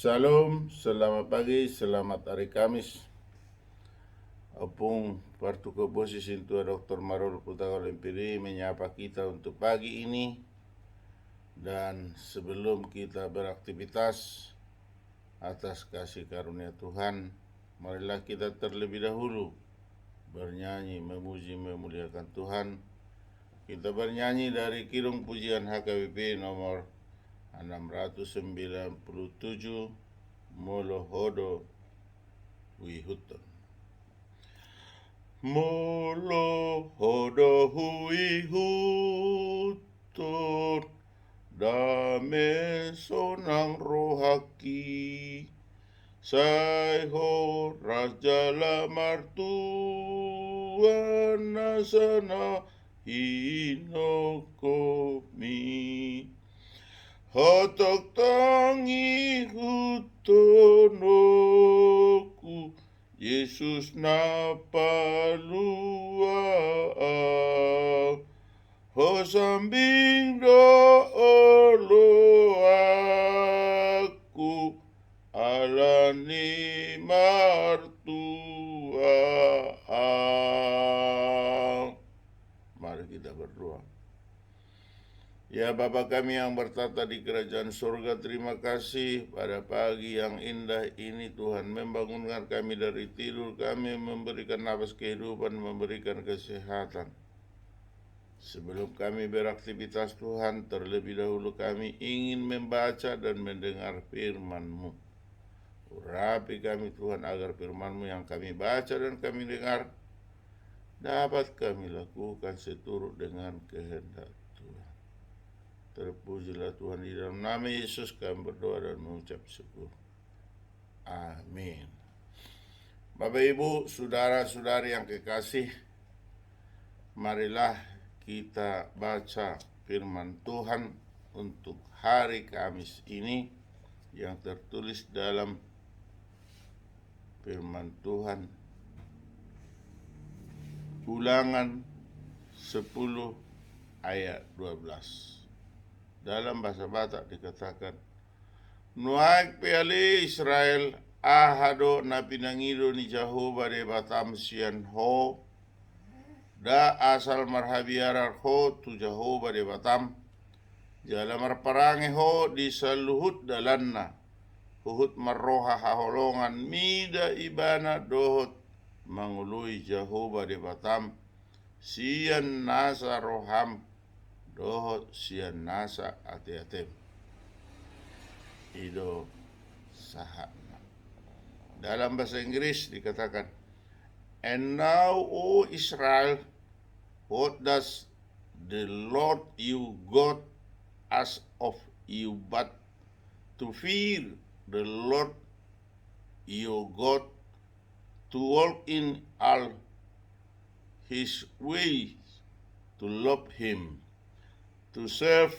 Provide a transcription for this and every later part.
Salam, selamat pagi, selamat hari Kamis. Opung Partu Kebosi Sintua Dr. Marul Putagal MPD menyapa kita untuk pagi ini. Dan sebelum kita beraktivitas atas kasih karunia Tuhan, marilah kita terlebih dahulu bernyanyi, memuji, memuliakan Tuhan. Kita bernyanyi dari Kirung Pujian HKBP nomor 697, Molohodo Wihuton. Molohodo Wihuton, dame sonang rohaki, Saiho raja lamar Tuhan nasana hinokomi. Hotok tangi hutonoku, Yesus napalua. Ho sambing doolo aku, alani martua. Mari kita berdoa. Ya Bapa kami yang bertata di kerajaan surga, terima kasih pada pagi yang indah ini Tuhan membangunkan kami dari tidur kami, memberikan nafas kehidupan, memberikan kesehatan. Sebelum kami beraktivitas Tuhan, terlebih dahulu kami ingin membaca dan mendengar firman-Mu. Urapi kami Tuhan agar firman-Mu yang kami baca dan kami dengar dapat kami lakukan seturut dengan kehendak Tuhan. Terpujilah Tuhan, di dalam nama Yesus kami berdoa dan mengucap syukur. Amin. Bapak Ibu, saudara-saudari yang kekasih, marilah kita baca firman Tuhan untuk hari Kamis ini yang tertulis dalam firman Tuhan Ulangan 10 ayat 12. Dalam bahasa Batak dikatakan, Nuaik peali Israel ahado na pinangido ni Jehovah de batam sian ho, da asal marhabiarar ho tu Jehovah de batam, jala marparange ho di saluhut dalanna, huhut marroha haholongan mida ibana dohot mangului Jehovah de batam, sian nasa roham dohot sian nasa ate-atem. Ido sahana. Dalam bahasa Inggris dikatakan, And now, O Israel, what does the Lord your God ask of you but to fear the Lord your God, to walk in all his ways, to love him, to serve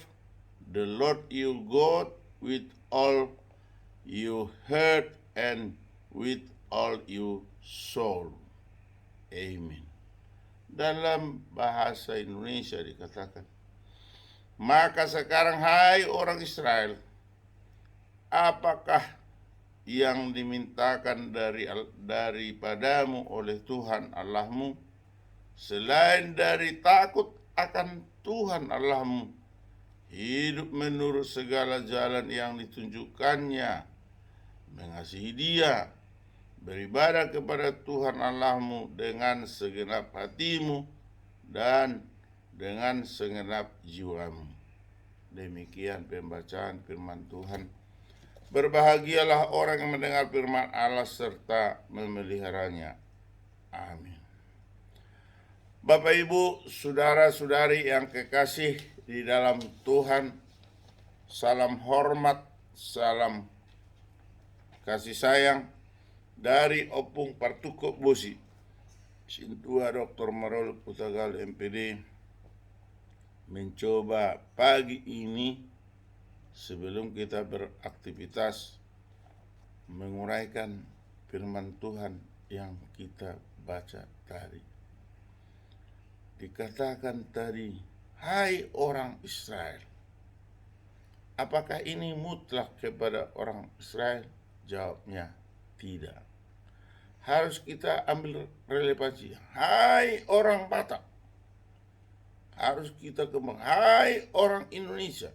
the Lord your God with all your heart and with all your soul. Amen. Dalam bahasa Indonesia dikatakan, maka sekarang hai orang Israel, apakah yang dimintakan daripadamu oleh Tuhan Allahmu selain dari takut akan Tuhan Allahmu, hidup menurut segala jalan yang ditunjukkannya, mengasihi Dia, beribadah kepada Tuhan Allahmu dengan segenap hatimu dan dengan segenap jiwamu. Demikian pembacaan firman Tuhan. Berbahagialah orang yang mendengar firman Allah serta memeliharanya. Amin. Bapak Ibu, saudara-saudari yang kekasih di dalam Tuhan, salam hormat, salam kasih sayang dari Opung Partu Kebosi Sintua Dr. Marul Putagal MPD, mencoba pagi ini sebelum kita beraktivitas menguraikan firman Tuhan yang kita baca tadi. Dikatakan tadi, hai orang Israel, Apakah ini mutlak kepada orang Israel? Jawabnya tidak. Harus kita ambil relevansi. Hai orang Batak, harus kita kembang. Hai orang Indonesia,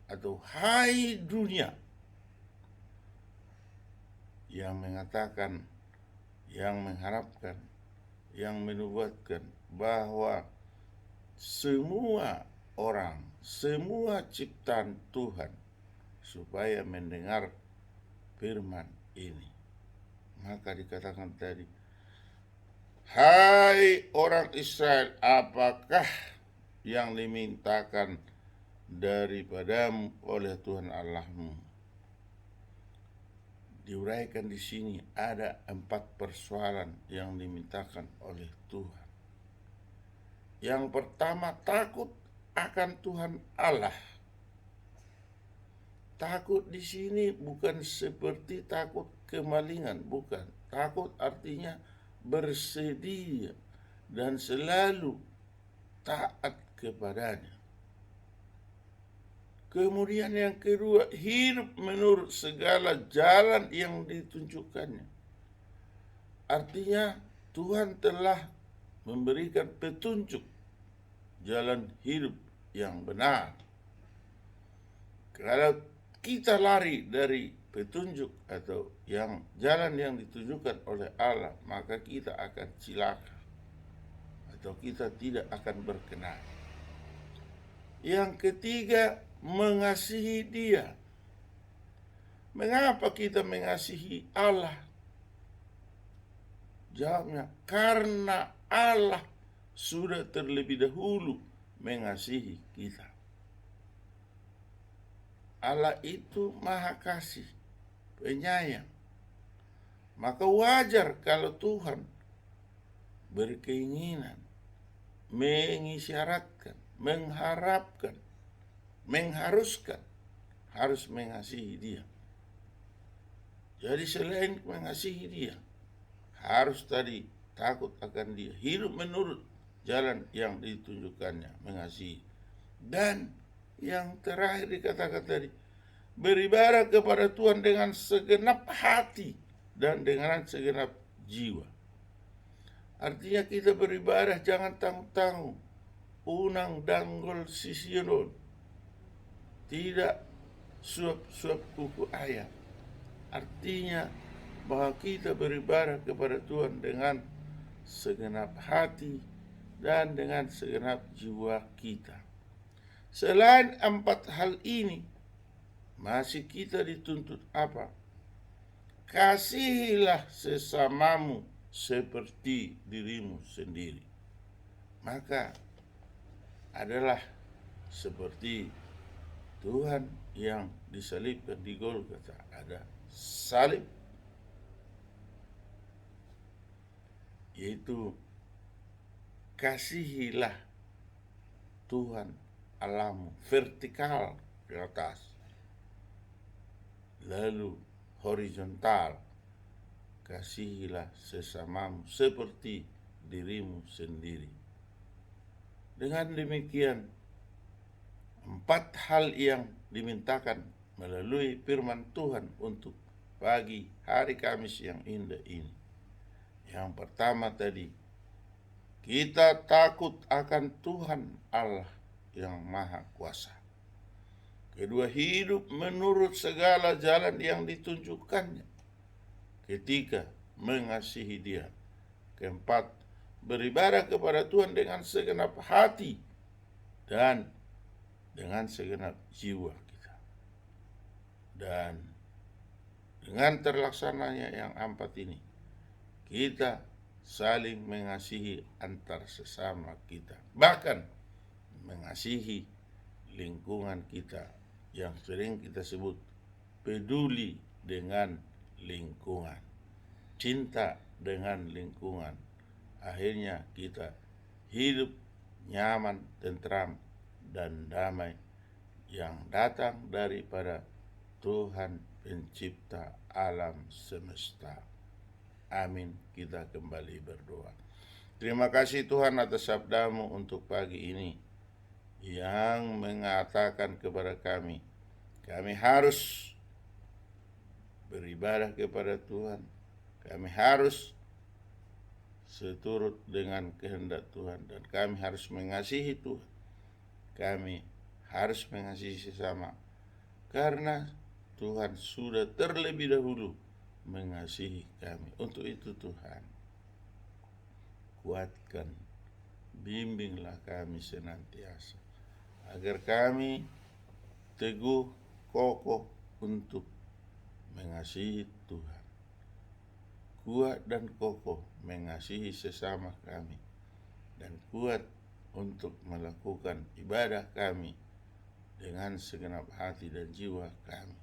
atau hai dunia, yang mengatakan, yang mengharapkan, yang menubuatkan bahwa semua orang, semua ciptaan Tuhan supaya mendengar firman ini. Maka dikatakan tadi, hai orang Israel, apakah yang dimintakan daripadamu oleh Tuhan Allahmu? Diuraikan di sini ada 4 persoalan yang dimintakan oleh Tuhan. Yang pertama, takut akan Tuhan Allah. Takut di sini bukan seperti takut kemalingan, bukan. Takut artinya bersedia dan selalu taat kepadanya. Kemudian yang kedua, hidup menurut segala jalan yang ditunjukkannya. Artinya Tuhan telah memberikan petunjuk jalan hidup yang benar. Kalau kita lari dari petunjuk atau jalan yang ditunjukkan oleh Allah, maka kita akan cilaka atau kita tidak akan berkenan. Yang ketiga, mengasihi Dia. Mengapa kita mengasihi Allah? Jawabnya, karena Allah sudah terlebih dahulu mengasihi kita. Allah itu Maha Kasih, penyayang. Maka wajar kalau Tuhan berkeinginan, mengisyaratkan, mengharapkan, mengharuskan harus mengasihi Dia. Jadi selain mengasihi Dia, harus tadi takut akan Dia, hidup menurut jalan yang ditunjukkannya, mengasihi. Dan yang terakhir dikatakan tadi, beribadah kepada Tuhan dengan segenap hati dan dengan segenap jiwa. Artinya kita beribadah jangan tanggung-tanggung, unang danggol sisionon, tidak suap-suap kuku ayam. Artinya bahwa kita beribadah kepada Tuhan dengan segenap hati dan dengan segenap jiwa kita. Selain 4 hal ini, masih kita dituntut apa? Kasihilah sesamamu seperti dirimu sendiri. Maka adalah seperti Tuhan yang disalibkan di Golgota. Ada salib, yaitu kasihilah Tuhan Allahmu vertikal ke atas, lalu horizontal, kasihilah sesamamu seperti dirimu sendiri. Dengan demikian, 4 hal yang dimintakan melalui firman Tuhan untuk pagi hari Kamis yang indah ini. Yang pertama tadi, kita takut akan Tuhan Allah yang Maha Kuasa. Kedua, hidup menurut segala jalan yang ditunjukkannya. Ketiga, mengasihi Dia. Keempat, beribadah kepada Tuhan dengan segenap hati dan dengan segenap jiwa kita. Dan dengan terlaksananya yang 4 ini, kita saling mengasihi antar sesama kita. Bahkan mengasihi lingkungan kita yang sering kita sebut peduli dengan lingkungan, cinta dengan lingkungan. Akhirnya kita hidup nyaman, tentram, dan damai yang datang daripada Tuhan pencipta alam semesta. Amin. Kita kembali berdoa. Terima kasih Tuhan atas sabdamu untuk pagi ini. yang mengatakan kepada kami harus beribadah kepada Tuhan, kami harus seturut dengan kehendak Tuhan, dan kami harus mengasihi Tuhan, kami harus mengasihi sesama, karena Tuhan sudah terlebih dahulu mengasihi kami. Untuk itu Tuhan, kuatkan, bimbinglah kami senantiasa, agar kami teguh, kokoh untuk mengasihi Tuhan, kuat dan kokoh mengasihi sesama kami, dan kuat untuk melakukan ibadah kami dengan segenap hati dan jiwa kami.